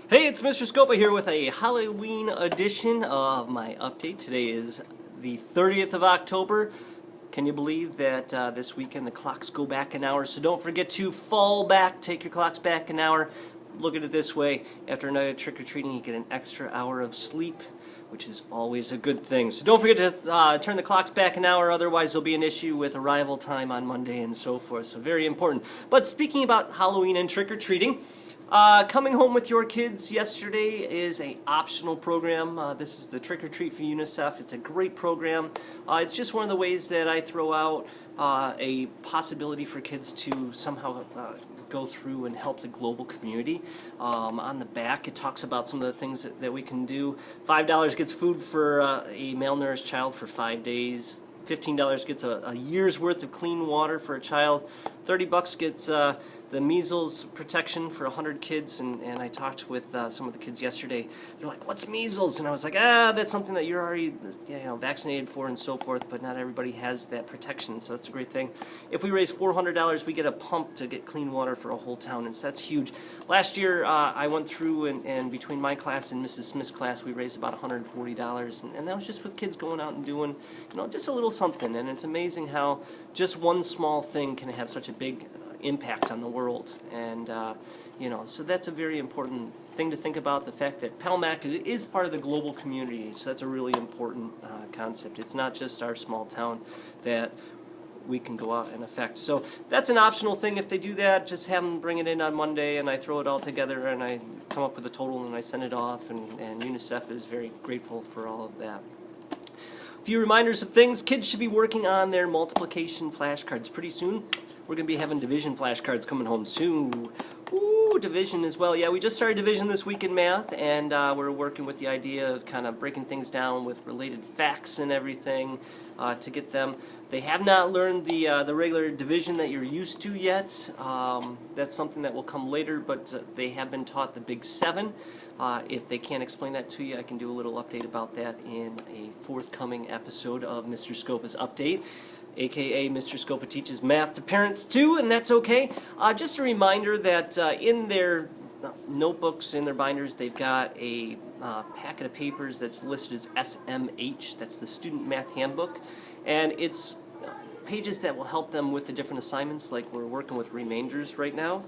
Hey, it's Mr. Scoppa here with a Halloween edition of my update. Today is the 30th of October. Can you believe that this weekend the clocks go back an hour? So don't forget to fall back, take your clocks back an hour. Look at it this way, after a night of trick-or-treating you get an extra hour of sleep, which is always a good thing. So don't forget to turn the clocks back an hour, otherwise there'll be an issue with arrival time on Monday and so forth. So very important. But speaking about Halloween and trick-or-treating, coming home with your kids yesterday is an optional program. This is the Trick or Treat for UNICEF. It's a great program. It's just one of the ways that I throw out a possibility for kids to somehow go through and help the global community. On the back it talks about some of the things that we can do. $5 gets food for a malnourished child for 5 days. $15 gets a year's worth of clean water for a child. $30 gets the measles protection for 100 kids, and I talked with some of the kids yesterday. They're like, "What's measles?" And I was like, that's something that you're already vaccinated for and so forth, but not everybody has that protection, so that's a great thing. If we raise $400, we get a pump to get clean water for a whole town, and so that's huge. Last year, I went through, and between my class and Mrs. Smith's class, we raised about $140, and that was just with kids going out and doing, just a little something, and it's amazing how just one small thing can have such a big impact on the world. And so that's a very important thing to think about, the fact that Palmac is part of the global community, so that's a really important concept. It's not just our small town that we can go out and affect. So that's an optional thing. If they do that, just have them bring it in on Monday, and I throw it all together and I come up with a total and I send it off, and UNICEF is very grateful for all of that. A few reminders of things. Kids should be working on their multiplication flashcards pretty soon. We're going to be having division flashcards coming home soon. Ooh, division as well. Yeah, we just started division this week in math, and we're working with the idea of kind of breaking things down with related facts and everything to get them. They have not learned the regular division that you're used to yet. That's something that will come later, but they have been taught the Big Seven. If they can't explain that to you, I can do a little update about that in a forthcoming episode of Mr. Scoppa's Update. AKA Mr. Scoppa teaches math to parents too, and that's okay. Just a reminder that in their notebooks, in their binders, they've got a packet of papers that's listed as SMH. That's the Student Math Handbook, and it's pages that will help them with the different assignments, like we're working with remainders right now.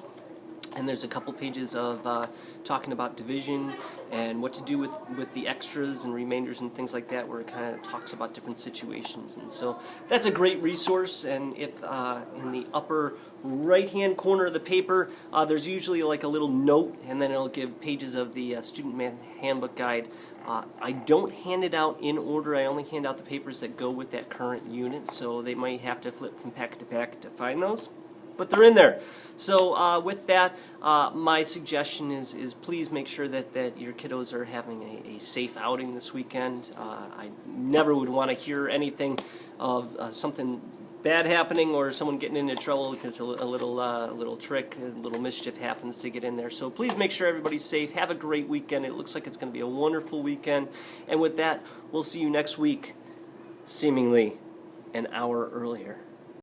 And there's a couple pages of talking about division and what to do with the extras and remainders and things like that, where it kind of talks about different situations. And so that's a great resource. And if in the upper right-hand corner of the paper, there's usually like a little note, and then it'll give pages of the Student Math Handbook Guide. I don't hand it out in order. I only hand out the papers that go with that current unit, so they might have to flip from packet to packet to find those. But they're in there. So with that, my suggestion is please make sure that your kiddos are having a safe outing this weekend. I never would want to hear anything of something bad happening or someone getting into trouble because a little trick, a little mischief happens to get in there. So please make sure everybody's safe. Have a great weekend. It looks like it's going to be a wonderful weekend. And with that, we'll see you next week, seemingly an hour earlier.